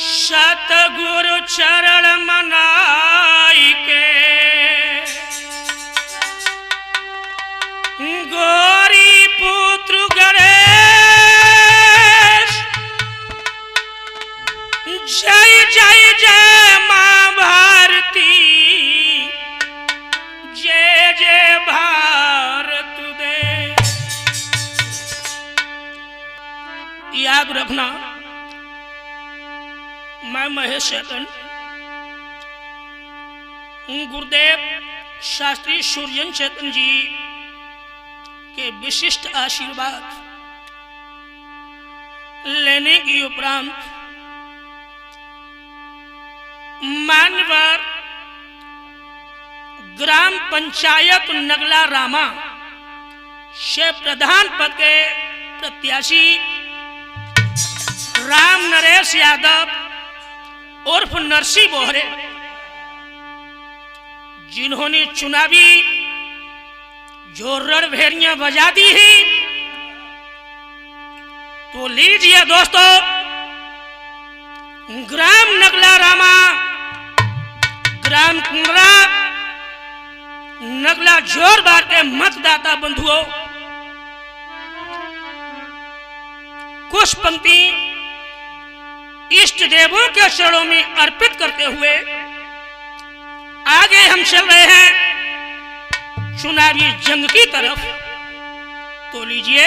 सतगुरु चरण मनाई के गोरी पुत्र गणेश जय जय जय मां भारती जय जय भारत देश। याद रखना मैं महेश चेतन गुरुदेव शास्त्री सूर्यन चेतन जी के विशिष्ट आशीर्वाद लेने के उपरांत मान्यवर ग्राम पंचायत नगला रामा से प्रधान पद के प्रत्याशी राम नरेश यादव उर्फ नरसी बोहरे जिन्होंने चुनावी जो रणभेरियां बजा दी ही, तो लीजिए दोस्तों ग्राम नगला रामा ग्राम कुंगला नगला जोरदार के मतदाता बंधुओं कुछ पंक्ति इष्ट देवों के चरणों में अर्पित करते हुए आगे हम चल रहे हैं चुनावी जंग की तरफ। तो लीजिए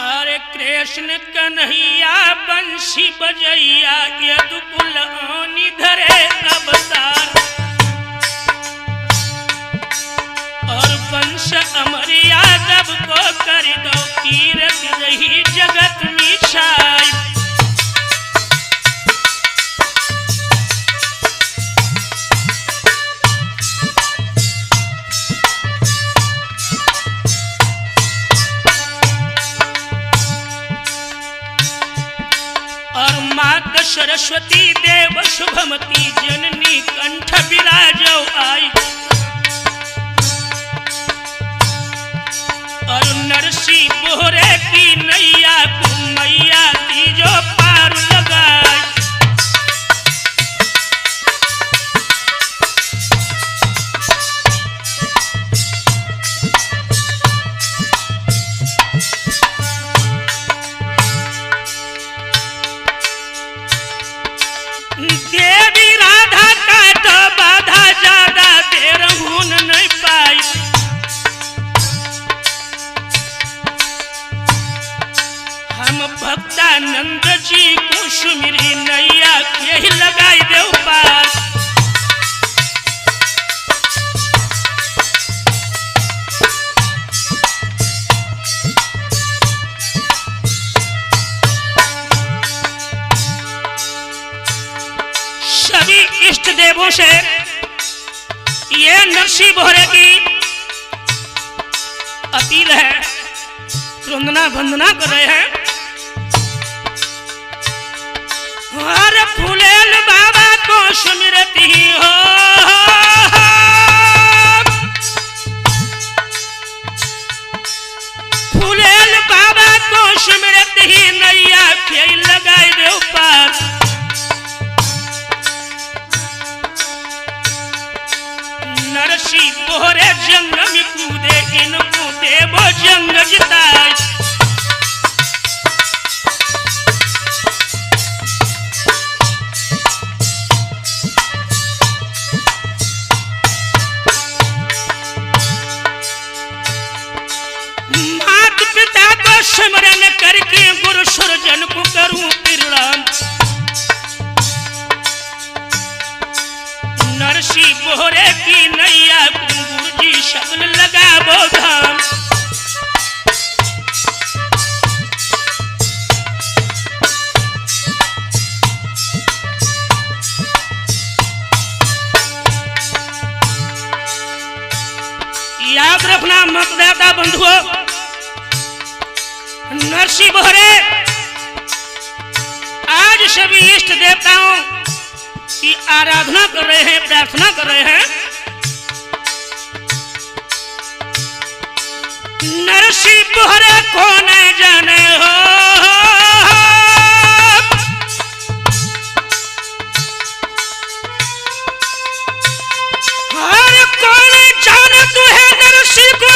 अरे कृष्ण कन्हैया बंसी बजैया यदुकुल आनी धरे अवतार और वंश अमर यादव को कर दो कीरत रही जगत में छाई। और माता सरस्वती देव शुभमती जननी कंठ विराजो आई और नरसी बोहरे की नैया को मैया की जो पार लगाई। देवी राधा का तो बाधा ज्यादा देर होन नहीं पाई। हम भक्तानंद जी को सुमिरी नैया के ही लगाई दे पार। सभी इष्ट देवों से ये नरसी बोहरे की अपील है, वंदना वंदना कर रहे हैं। हर फूलेल बाबा को सुमिरती हो फूलेल बाबा को सुमिरती ही नैया के लगाई दे पार। नरसी बोहरे जंग में कूदे इनको देवो जंग जिताए। माता पिता को स्मरण करके गुरु सुरजन को करूं प्रणाम। नरसी बोहरे की नैया गुरु जी शब्द लगाबो धाम। याद रखना मतदाता बंधुओं नरसी बोहरे आज सभी इष्ट देवताओं की आराधना कर रहे हैं, प्रार्थना कर रहे हैं। नरसी बोहरे को न जाने हो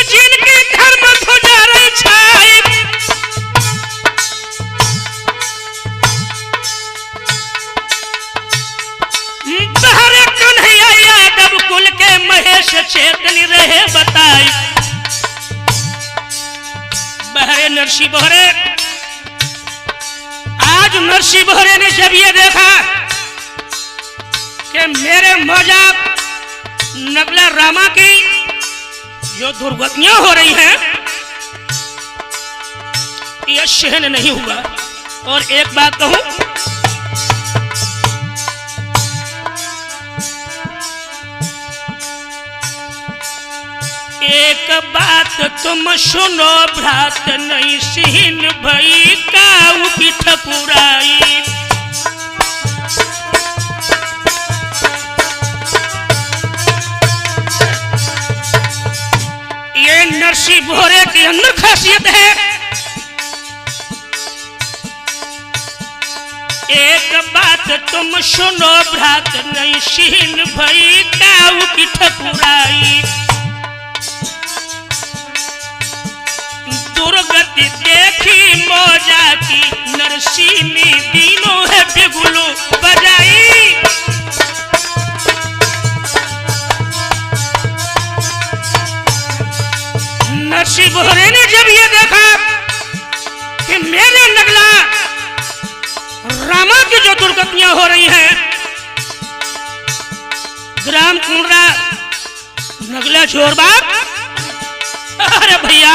जिनकी धर्म ध्वजा रही छाई, बहरे कन्हैया यादव कुल के महेश चेतनी रहे बताई। बहरे नरसी बहरे, आज नरसी बहरे ने जब ये देखा कि मेरे मौजा नगला रामा की जो दुर्गतियां हो रही हैं, यह सहन नहीं हुआ। और एक बात कहूं, एक बात तुम सुनो भ्रात, नहीं सीन भई काऊ की ठकुराई। ये नरसी भोरे के अंदर खासियत है। एक बात तुम सुनो भ्रात, नहीं सीन भई काऊ की ठकुराई। दुर्गति देखी मौजा की नरसी ने दिनों है बिगुलो बजाई। नरसी बहरे ने जब ये देखा कि मेरे नगला रामा की जो दुर्गतियां हो रही हैं, ग्राम कुंडरा नगला जोरबाग, अरे भैया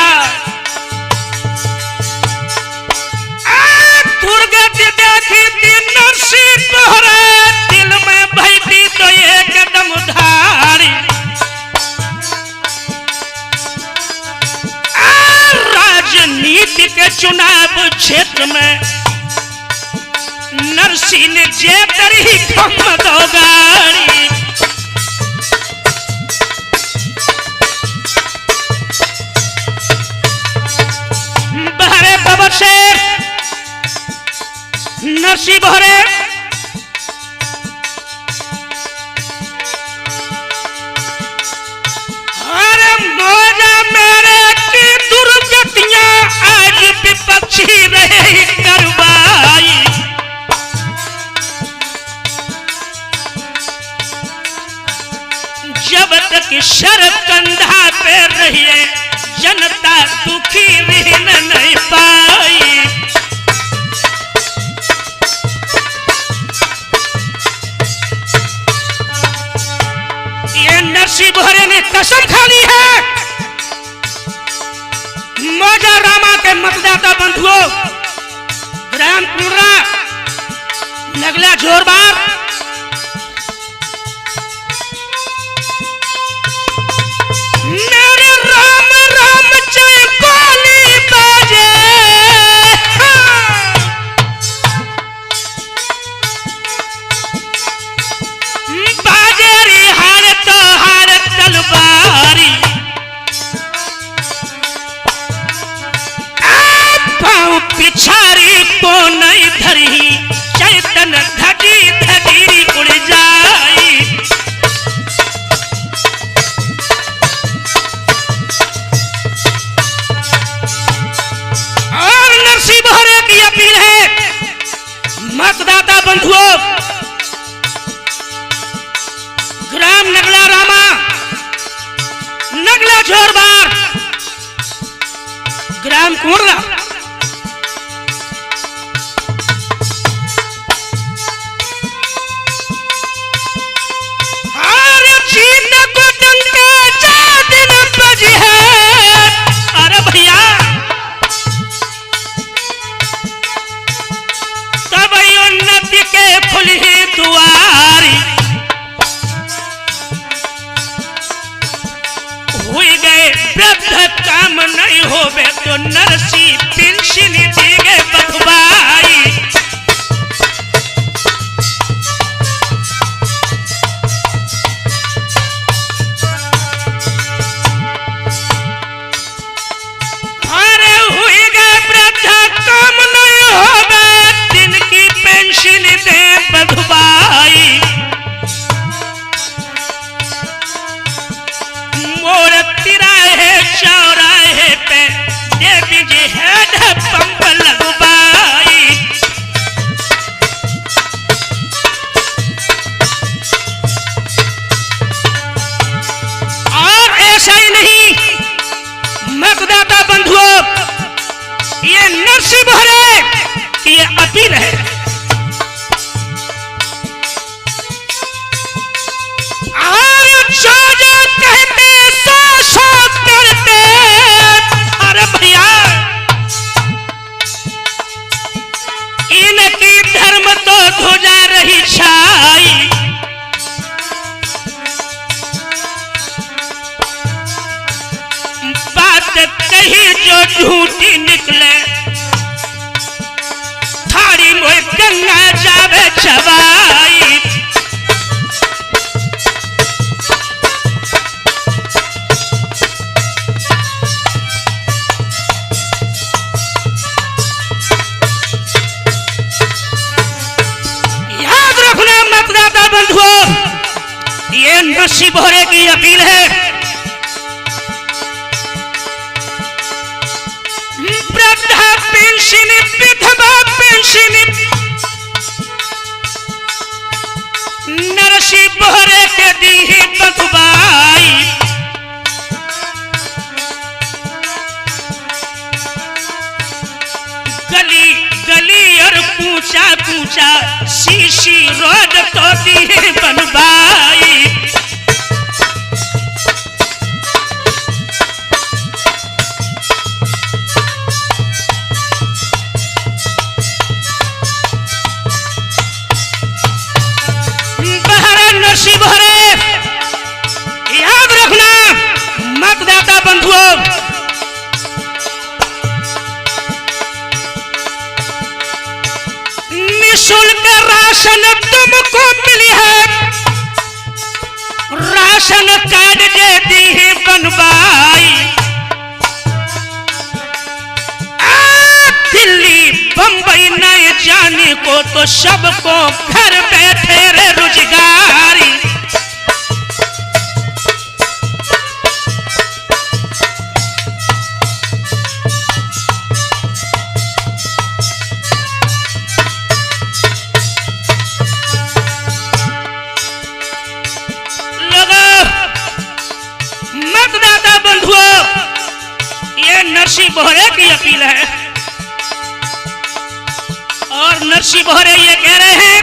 दुर्गति देखी थी नरसी बहरे, दिल में भयती तो एक कदम धारी। राजनीति के चुनाव क्षेत्र में नरसी ने जेकर ही खम दो गाड़ी। बहरे बाबा शेर नरसी बहरे अरे मौजा मेरे की दुर्गतियां आज विपक्षी रहे करवाई। जब तक सर कंधा पे रहिए जनता दुखी रह नहीं पाई। नरसी बहरे ने कसम खा ली है, मौजा रामा के मतदाता बंधुओं, ग्राम कुंडरा नगला जोरबार, मेरे राम राम जय बोली बाजे। बाजेरी हार तो हार तलवारी, पाँव पिछारी को नहीं धरी, चैतन धजी धजीरी उड़ जाई। और नरसी बहरे की अपील है मतदाता बंधुओं, ग्राम नगला रामा नगला जोरबार ग्राम कुंडरा, अरे जीत को डंका जा दिन बजी है। अरे भैया तब उन्नति के खुली दुआरी, हुई गए वृद्ध काम नहीं होवे तो नरसी पेंशन देगे बखवाई। अरे हुई गए वृद्ध काम नहीं होवे, जिनकी पेंशन दे बखवाई। मोर तिराहे चाव ध्वजा रही छाई। बात कही जो झूठी निकले, थारी मोय गंगा जावे चबाई। याद रखना मतदाता बंधुओं, ये नरसिंह बोहरे की अपील है। वृद्धा पेंशन, विधवा पेंशन नरसिंह बोहरे के दी बधुबाई। गली गली और कूचा कूचा शीशी रोड तो दी बनवाई। नरसिंह बोहरे याद रखना मतदाता बंधुओं, निःशुल्क राशन तुमको मिली है, राशन कार्ड दे दी है बनवाई। दिल्ली बंबई नहीं जाने को तो सबको घर बैठे रे रोजगारी। लोगों, मतदाता बंधुओं, ये नरसिंह बोहरे की अपील है। और नरसिंह बोहरे ये कह रहे हैं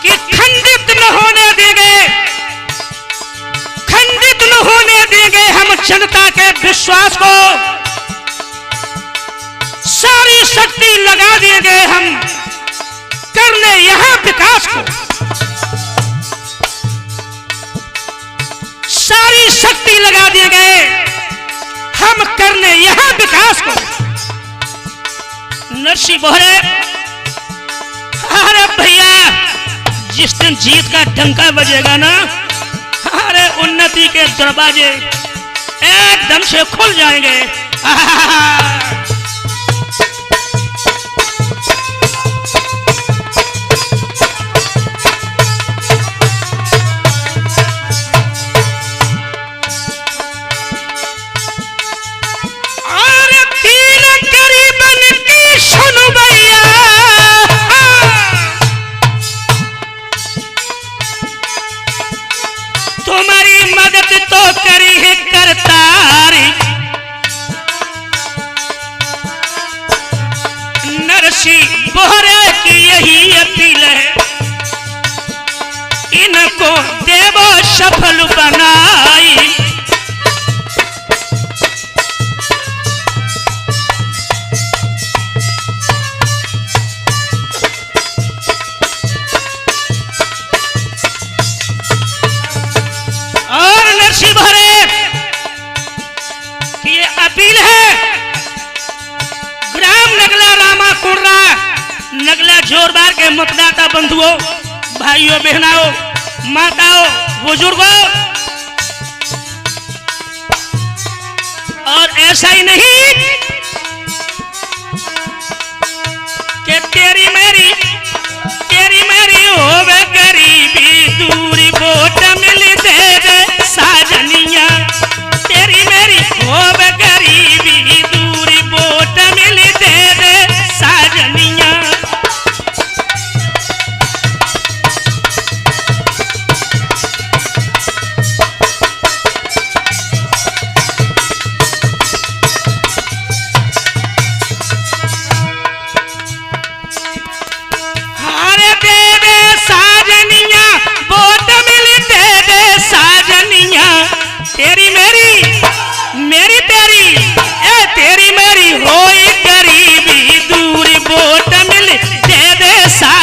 कि खंडित न होने देंगे, खंडित न होने देंगे हम जनता के विश्वास को। सारी शक्ति लगा देंगे हम करने यहां विकास को। सारी शक्ति लगा देंगे हम करने यहां विकास को। नरसिंह बोहरे, अरे भैया जिस दिन जीत का डंका बजेगा ना, अरे उन्नति के दरवाजे एकदम से खुल जाएंगे। तुम्हारी मदद तो करी है करतारी। नरसिंह बोहरे की यही अपील है, इनको देवो सफल बनाई। नरसिंह बोहरे की ये अपील है, ग्राम नगला रामा कुर्रा नगला जोरबार के मतदाता बंधुओं, भाइयों बहनाओं, माताओं, बुजुर्गों, और ऐसा ही नहीं कि तेरी मेरी होवे गरीबी दूरी वोट मिल दे दे साजनिया। तेरी मेरी होवे गरीबी दूरी वोट मिल दे दे साजनिया। तेरी मेरी होई गरीबी दूरी वोट मिल दे दे सा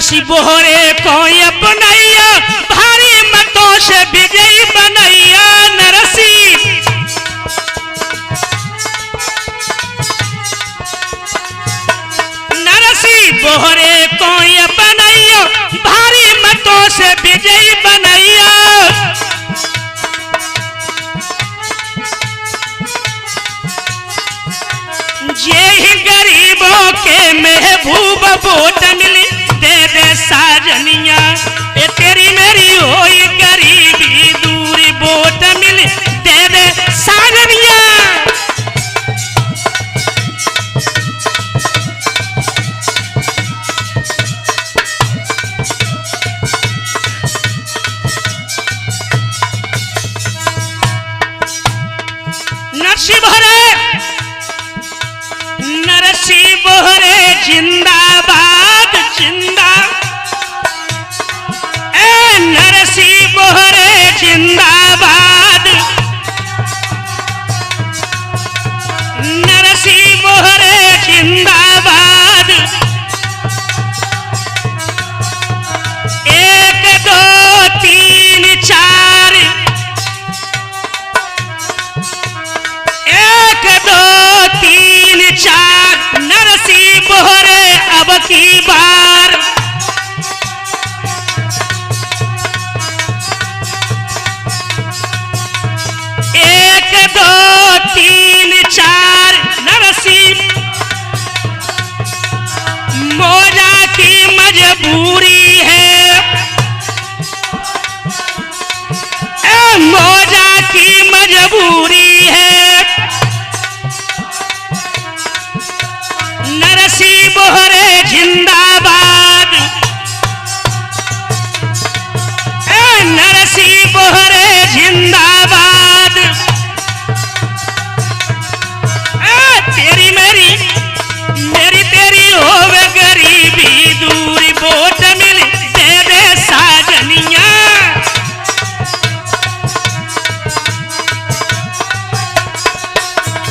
नरसी बोहरे को अपनैया भारी मतों से विजयी बनैया नरसी बोहरे को अपनैया भारी मतों से विजयी बनैया ये ही गरीबों के महबूब वोट मिली दे दे साजनिया ए तेरी मेरी होई गरीबी दूरी वोट मिली दे दे साजनिया नरसी बोहरे जिंदाबाद जिंदा ए नरसी बोहरे जिंदाबाद नरसी बोहरे जिंदाबाद 1 2 3 4 1 2 3 4 नरसी बोहरे अब की बार एक दो तीन चार नरसी मौजा की मजबूरी है मौजा की मजबूरी है नरसी बोहरे जिंदाबाद नरसी बोहरे जिंदाबाद तेरी मेरी मेरी तेरी होवे गरीबी दूरी वोट मिली दे दे साजनिया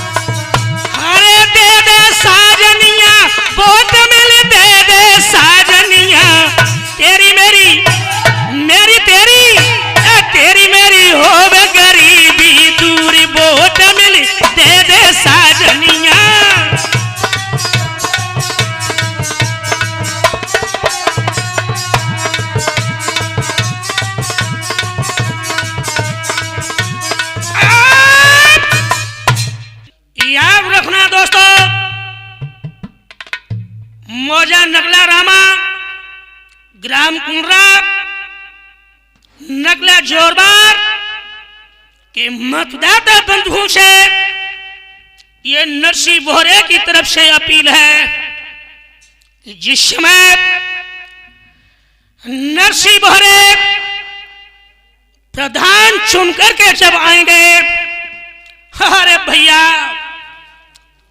अरे दे दे साजनिया वोट मिली दे दे साजनिया तेरी मेरी मेरी तेरी तेरी मेरी होवे गरीबी दूरी वोट मिली दे दे साजनिया याद रखना दोस्तों मौजा नगला रामा ग्राम कुंडरा नगला जोरबार के मतदाता बंधुओं से ये नरसी बोहरे की तरफ से अपील है कि जिस समय नरसी बोहरे प्रधान चुनकर के जब आएंगे अरे भैया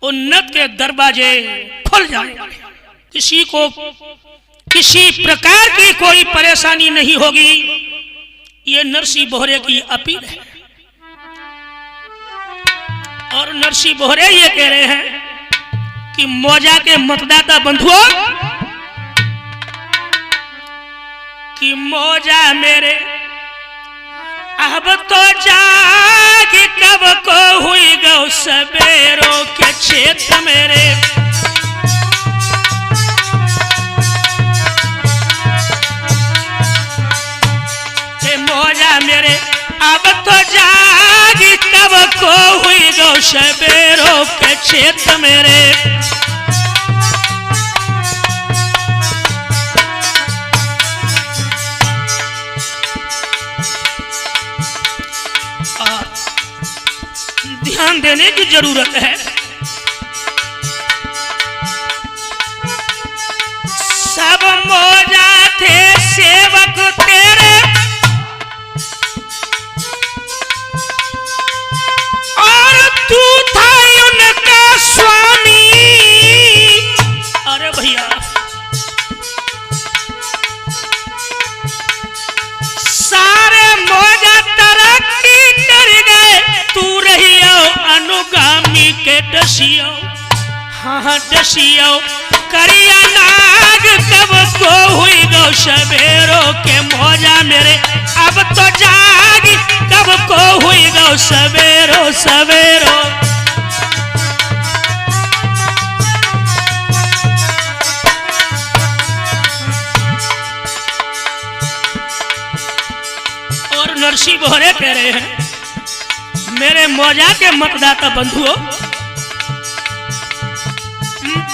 उन्नत के दरवाजे खुल जाएंगे किसी को किसी प्रकार की कोई परेशानी नहीं होगी ये नरसी बोहरे की अपील है और नरसी बोहरे ये कह रहे हैं कि मौजा के मतदाता बंधुओं कि मौजा मेरे अब तो जागी कब को हुई गौ सवेरों के क्षेत्र मेरे मौजा मेरे अब तो जागी कब को हुई गौ सवेरों के क्षेत्र मेरे ध्यान देने की जरूरत है सब मौजा थे सेवक तेरे और तू था उनका स्वामी अरे भैया सारे मौजा तरक्की कर गए तू रहियो अनुगामी के डसियो हाँ डसियो करिया नाग कब को हुई गौ सवेरो के मौजा मेरे अब तो जागी कब को हुई गौ सवेरो सवेरो। और नरसिंह बोहरे कह रहे हैं, मेरे मौजा के मतदाता बंधुओं,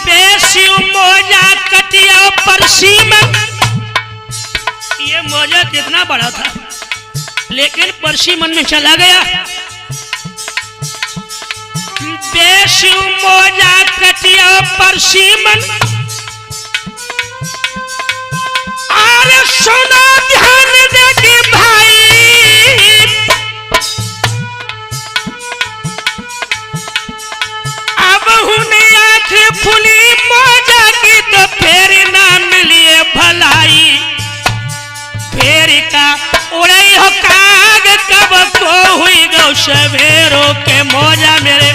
बेसी मौजा कटिया परसीमन। ये मौजा कितना बड़ा था लेकिन परसीमन में चला गया। बेसी मौजा कटिया परसीमन, अरे सुना ध्यान दे कि भाई अब हुने आंख फुली मौजा की तो फेर ना मिलिए भलाई। फेर का उड़ई हो काग कब को हुई गौ सवेरो के मौजा मेरे।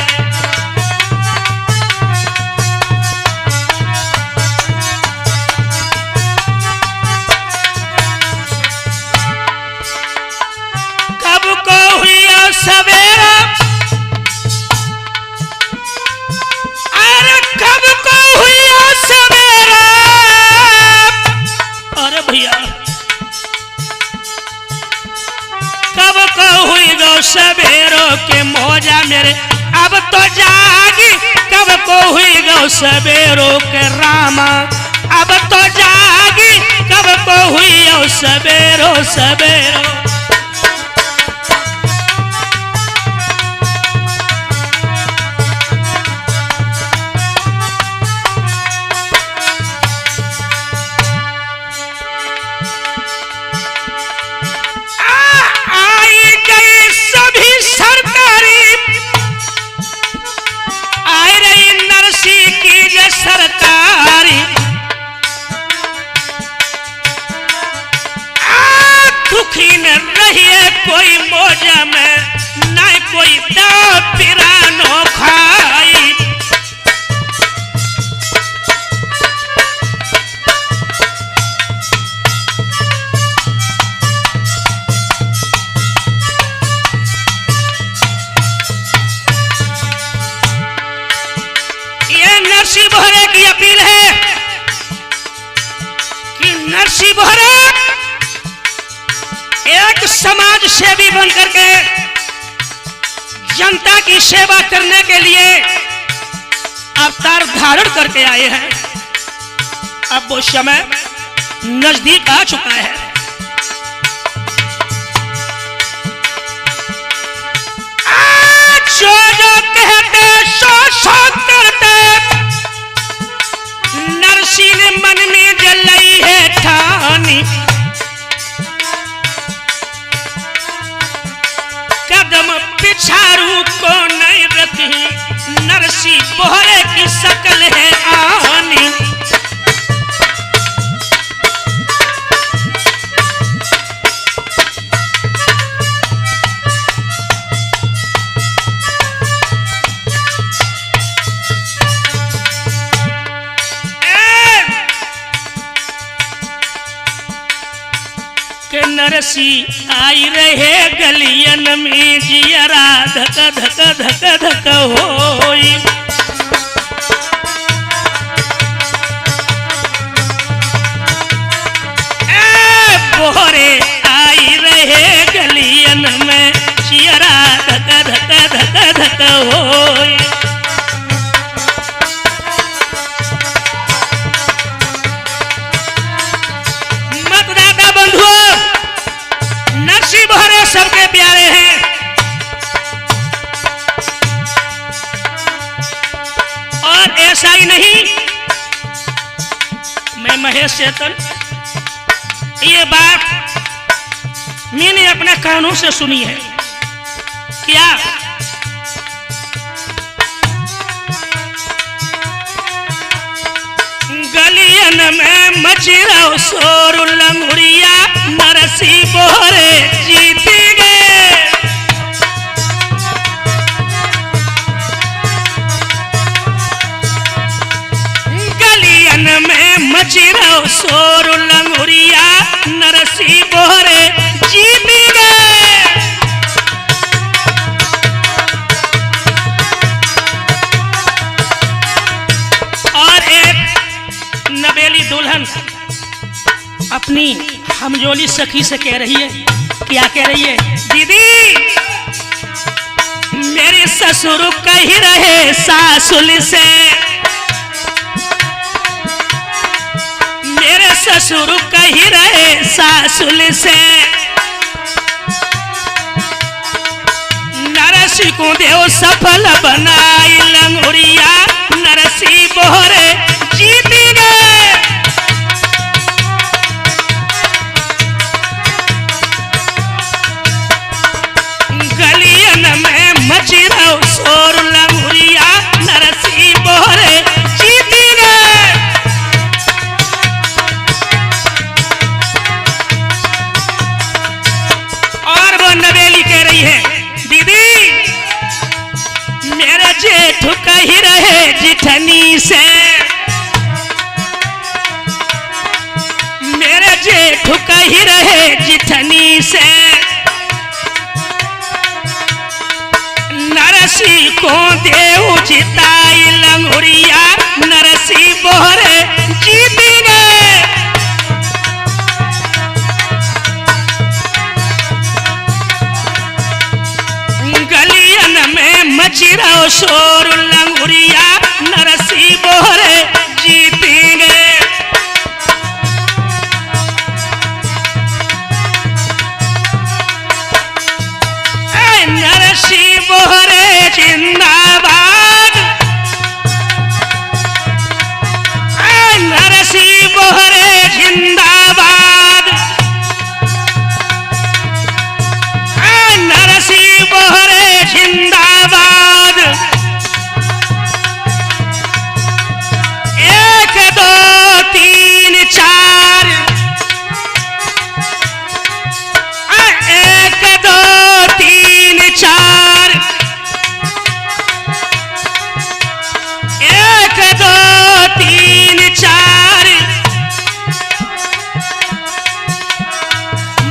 कब को हुई सवेरा, अरे कब को हुई सवेरा। अरे भैया कब को हुई गौ सवेरो के मौजा मेरे अब तो जागी कब को हुई गौ सवेरो के रामा। अब तो जागी कब को हुई गौ सवेरो सवेरो। सरकारी दुखी न रहिए कोई मौजा में न कोई दाव पिरानो खाई। नरसिंह बोहरे की अपील है कि नरसिंह बोहरे एक समाज सेवी बनकर के जनता की सेवा करने के लिए अवतार धारण करके आए हैं। अब वो समय नजदीक आ चुका है। जो जो कहते सो सो करते, नरसिंह ने मन में जलाई है ठानी। कदम पिछारू को नहीं रखी, नरसिंह बोहरे की शकल है आनी। नरसिंह आई रहे गलियन में जियरा धक धक धक धक होई। बोहरे आई रहे गलियन में जियरा धक धक धक धक होई। मतदाता बंधुओं, नरसिंह बोहरे सबके प्यारे हैं। और ऐसा ही नहीं, मैं महेश चेतन, ये बात मैंने अपने कानों से सुनी है। क्या गलियन में मच रहा शोर लंगुरिया, नरसिंह बोहरे जीत गए। गलियन रहो शोर लंगुरिया नरसी बोहरे जीत गए। और एक नवेली दुल्हन अपनी हमजोली सखी से कह रही है, क्या कह रही है? दीदी मेरे ससुर कही रहे सासुल से, मेरे ससुर कही रहे सासुल से, नरसी को देव सफल बनाई लंगुरिया नरसी बोहरे जीत गए। गलियन में मची रहो शोर लंगुरिया नरसी बोहरे जीत गए। और वो नवेली कह रही है, दीदी मेरे जेठ कही रहे जिठनी से, मेरे जेठ कही रहे जिठनी से, नरसी को देव जिताई लंगुरिया नरसी बोहरे जीत गए। गलियन में मची रहो शोर लंगुरिया नरसी बोहरे जीत गए। नरसी बोहरे जिंदाबाद, नरसी बोहरे जिंदाबाद, नरसी बोहरे जिंदाबाद। 1 2 3 4, 1 2 3 4, 1 2 3 4।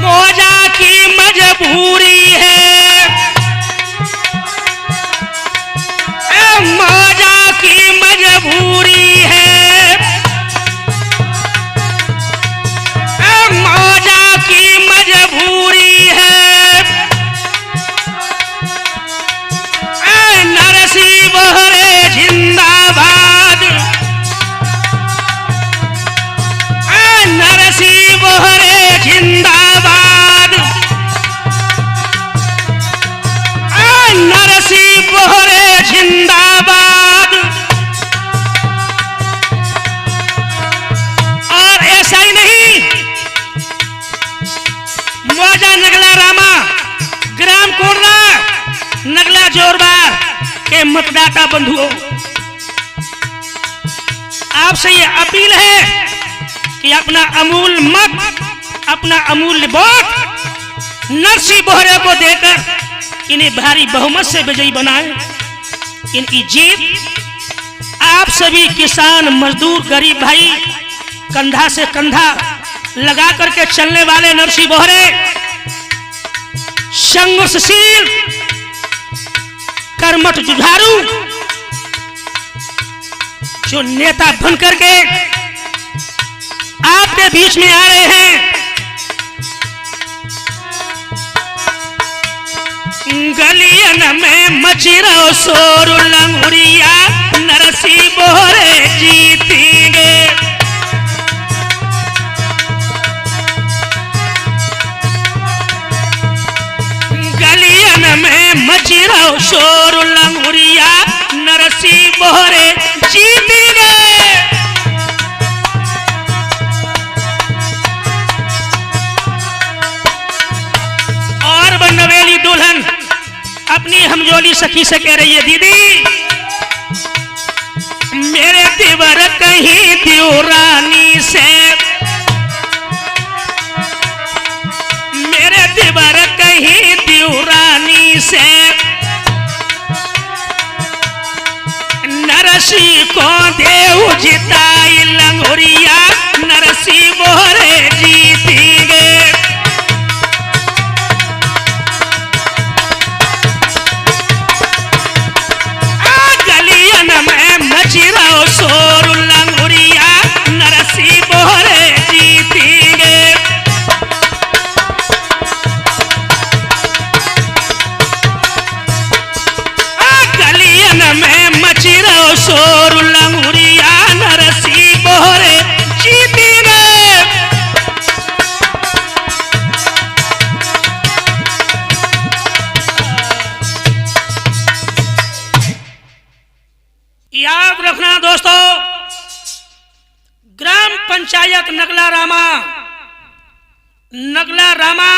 मौजा की मजबूरी है, मौजा की मजबूरी है, मौजा की मजबूरी है। नरसी बोहरे जिंदाबाद, नरसी बोहरे जिंदाबाद, नरसी बोहरे जिंदाबाद। और ऐसा ही नहीं, मौजा नगला रामा ग्राम कोरला नगला जोरबार के मतदाता बंधुओं, आपसे ये अपील है कि अपना अमूल मत, अपना अमूल्य वोट नरसी बोहरे को देकर इन्हें भारी बहुमत से विजयी बनाएं। इनकी जीत आप सभी किसान मजदूर गरीब भाई कंधा से कंधा लगा करके चलने वाले नरसी बोहरे संघर्षशील कर्मठ जुझारू जो नेता बन करके आपके बीच में आ रहे हैं। गलियन में मची रहो शोर लंगुरिया नरसी बोहरे जीतेंगे। गलियन में मची रहो शोर लंगुरिया नरसी बोहरे जीतेंगे। और बनवेली दुल्हन अपनी हमजोली सखी से कह रही है, दीदी मेरे देवर कहीं देवरानी से, मेरे देवर कहीं देवरानी से, नरसी को देव जिताई लंगुरिया नरसी पंचायत नगला रामा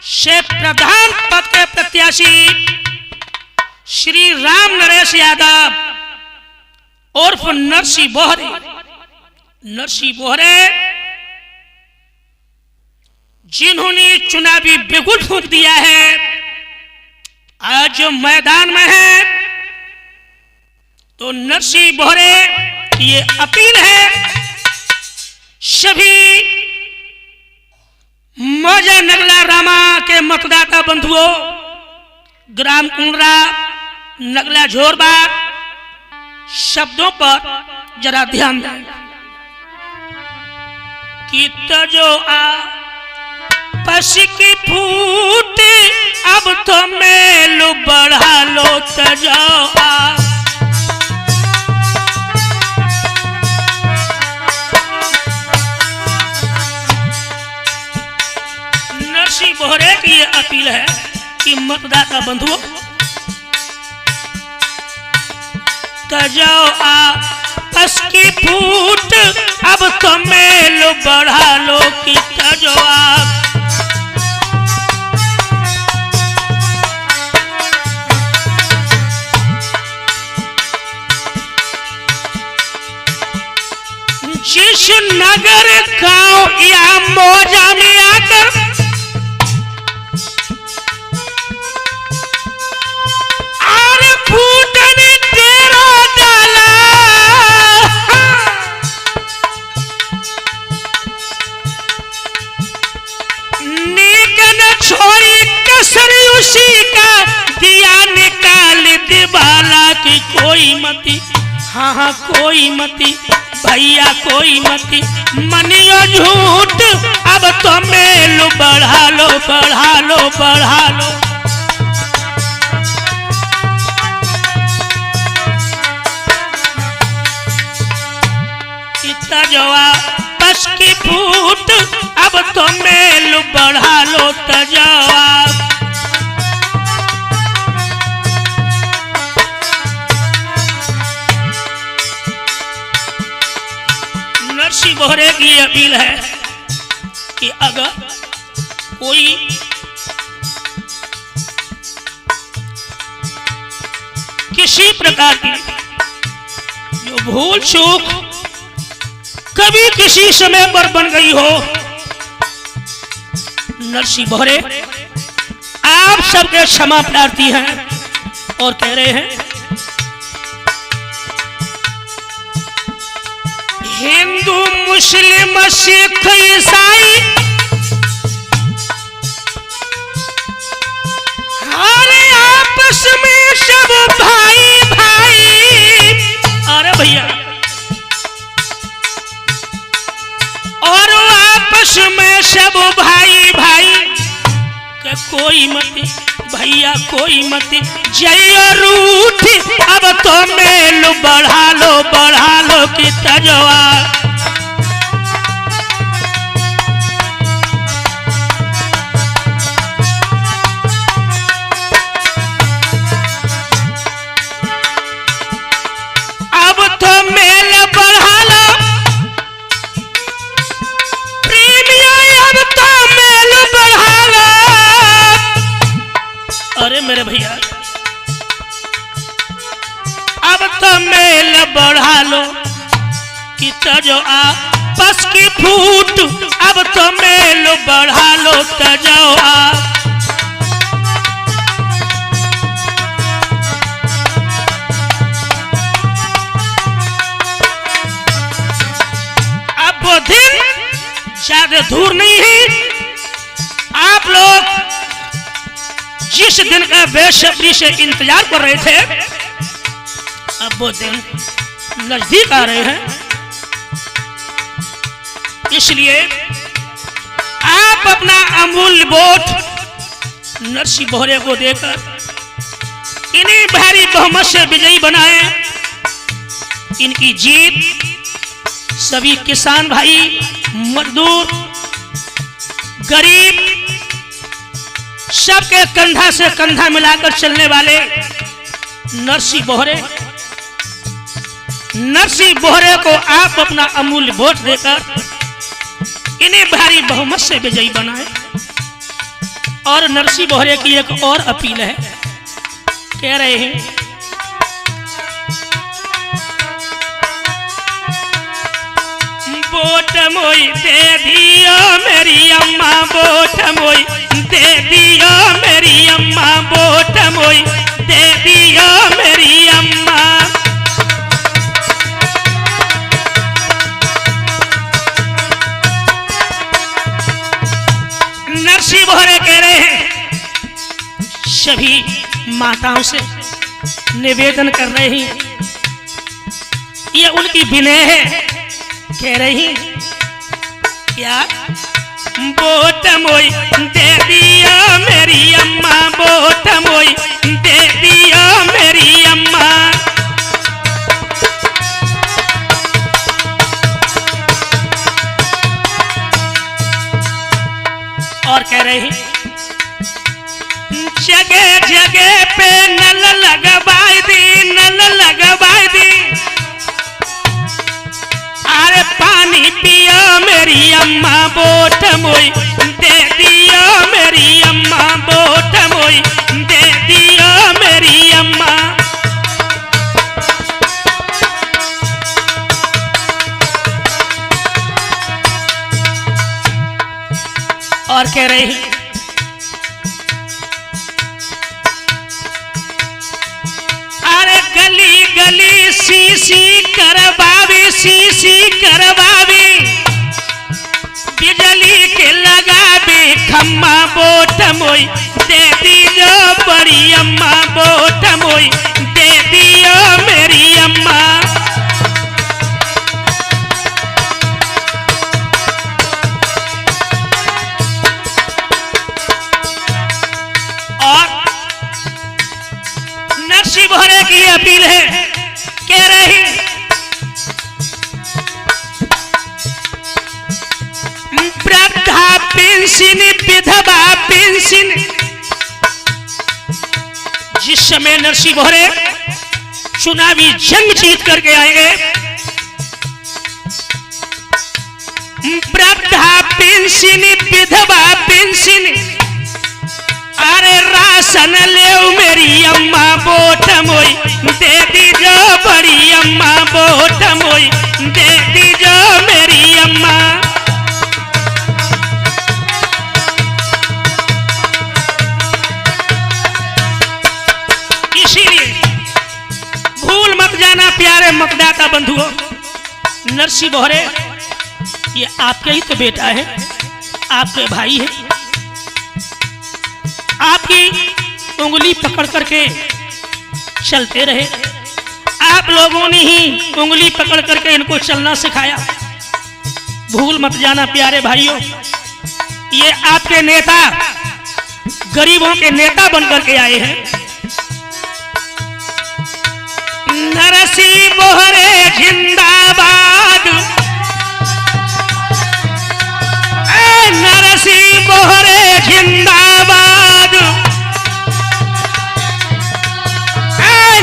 से प्रधान पद के प्रत्याशी श्री राम नरेश यादव उर्फ नरसिंह बोहरे जिन्होंने चुनावी बिगुल फूंक दिया है, आज जो मैदान में है, तो नरसिंह बोहरे की ये अपील है सभी मौजा नगला रामा के मतदाता बंधुओं, ग्राम कुंडरा नगला झोरबा शब्दों पर जरा ध्यान दें कि तजो आपस की फूट अब तो मेलू बढ़ा लो, तजो नरसिंह बोहरे की ये अपील है कि मतदाता बंधुओं, तजाओ आपस की फूट अब तो मेल बढ़ा लो कि तजो आप जिस नगर गांव या मौजा में आकर उसी का दिया निकाल दिवाला की कोई मती, हाँ कोई मती भैया कोई मती मनियो झूठ अब तो मेलू बढ़ा लो। इतना जवाब बस की फूट अब तो मेलू बढ़ा लो, तजवाब नरसिंह बोहरे की अपील है कि अगर कोई किसी प्रकार की जो भूल चूक कभी किसी समय पर बन गई हो, नरसिंह बोहरे आप सबके क्षमा प्रार्थी हैं और कह रहे हैं हिंदू मुस्लिम सिख ईसाई हर आपस में सब भाई। अरे भैया, और आपस में सब भाई के कोई मती भैया कोई मती जय रूठ अब तो मेलू बढ़ा लो कि तजवा अब तो मेल बढ़ा लो प्रेमिया, अब तो मेल बढ़ा लो। अरे मेरे भैया, अब तो मेल बढ़ा लो कि तजो आपस की फूट अब तो मेल बढ़ा लो, तजो अब वो दिन ज्यादा दूर नहीं है। आप लोग जिस दिन का बेसब्री से इंतजार कर रहे थे, अब वो दिन नजदीक आ रहे हैं। इसलिए आप अपना अमूल्य वोट नरसिंह बोहरे को देकर इन्हें भारी बहुमत से विजयी बनाएं। इनकी जीत सभी किसान भाई, मजदूर, गरीब सबके कंधा से कंधा मिलाकर चलने वाले नरसिंह बोहरे नरसिंह बोहरे को आप अपना अमूल्य वोट देकर इन्हें भारी बहुमत से विजयी बनाए। और नरसिंह बोहरे की एक और अपील है, कह रहे हैं वोट मोई दे दियो मेरी अम्मा, वोट मोई दे दियो मेरी अम्मा, वोट मोई दे दियो मेरी अम्मा। नरसिंह बोहरे कह रहे हैं सभी माताओं से निवेदन कर रहे हैं, ये उनकी विनय है, कह रही क्या वोट मोई दे दिया मेरी अम्मा, वोट मोई दे दिया मेरी अम्मा। और कह रही जगह जगह पे नल लगवाई दी, नल लगवाई दी, अरे पानी पिया मेरी अम्मा, वोट मोई दे दिया मेरी अम्मा, वोट मोई दे दिया मेरी अम्मा। और कह रही अरे गली गली सीसी करवावी, सीसी करवावी, बिजली के लगावे खम्मा, वोट मोई दे दियो बड़ी अम्मा, वोट मोई दे दियो मेरी अम्मा। और नरसिंह बोहरे की अपील है, कह रही वृद्धा पेंशन, विधवा पेंशन, जिस समय नरसिंह बोहरे चुनावी जंग जीत करके आएंगे, वृद्धा पेंशन, विधवा पेंशन, अरे राशन ले मेरी अम्मा, वोट मोई दे दीजो बड़ी अम्मा, वोट मोई दे दीजो मेरी अम्मा। इसीलिए भूल मत जाना प्यारे मतदाता बंधुओं, नरसिंह बोहरे ये आपके ही तो बेटा है, आपके भाई है, आपकी उंगली पकड़ करके चलते रहे, आप लोगों ने ही उंगली पकड़ करके इनको चलना सिखाया। भूल मत जाना प्यारे भाइयों, ये आपके नेता गरीबों के नेता बनकर के आए हैं। नरसिंह बोहरे जिंदाबाद, नरसिंह बोहरे जिंदाबाद,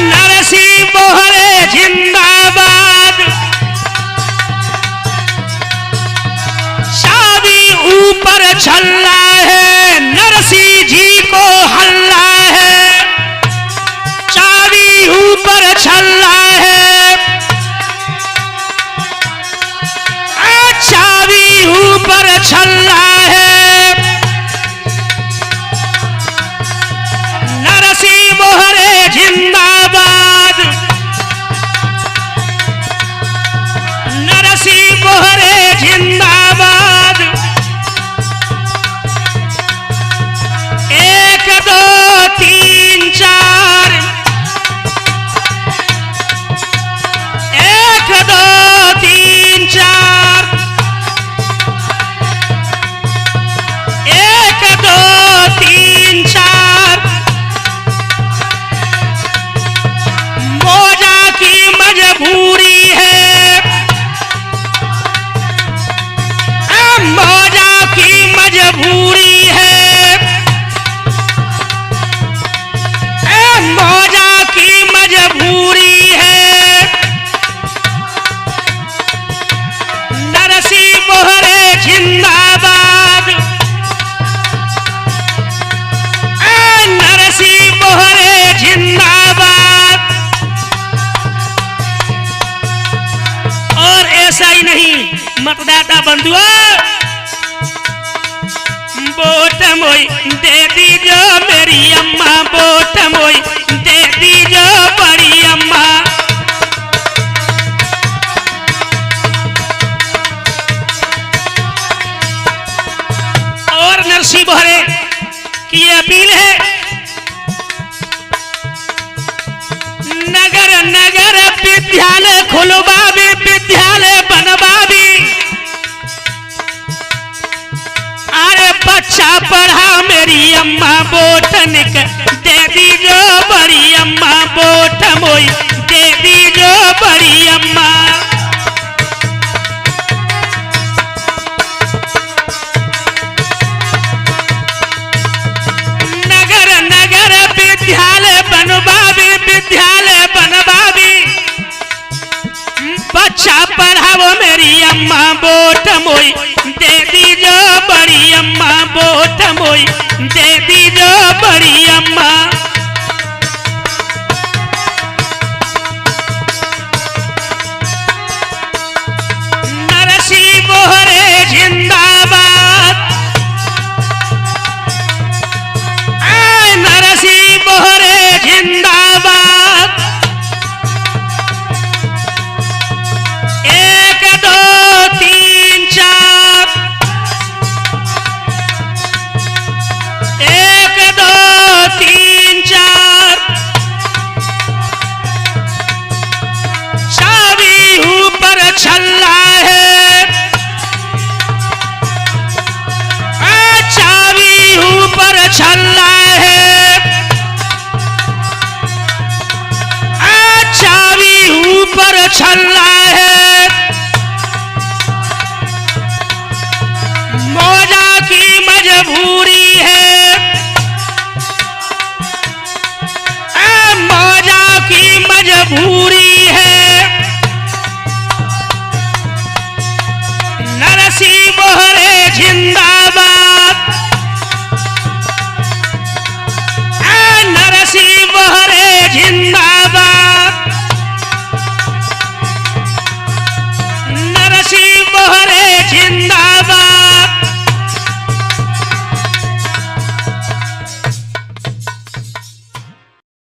नरसिंह बोहरे जिंदाबाद। चाबी ऊपर छल्ला है, नरसिंह जी को हल्ला है, चाबी ऊपर छल्ला है, चाबी ऊपर छल्ला है। नरसिंह बोहरे जिंदाबाद, नरसिंह बोहरे जिंदाबाद। 1 2 3 4, 1 2 3 4, सच्चाई नहीं। मतदाता बंधुओं, वोट मोई दे दीजो मेरी अम्मा, वोट मोई दे दीजो बड़ी अम्मा। और नरसिंह बोहरे की ये अपील है, नगर नगर विद्यालय खुलवावी, विद्यालय बनवावी। अरे बच्चा पढ़ा मेरी अम्मा, वोट निक दे दीजो बड़ी अम्मा, वोट मोई दे दीजो बड़ी अम्मा। नगर नगर विद्यालय बनवावी, विद्यालय बनवावी। बच्चा पढ़ाओ मेरी अम्मा, वोट मोई दे दीजो बड़ी अम्मा, वोट मोई दे दीजो बड़ी अम्मा। नरसिंह बोहरे जिंदाबाद, नरसिंह बोहरे जिंदाबाद। 1 2 3 4, 1 2 3 4। चाबी ऊपर छल्ला है, चाबी ऊपर छल्ला है, चाबी ऊपर छल्ला है। मौजा की मजबूरी है, मौजा की मजबूरी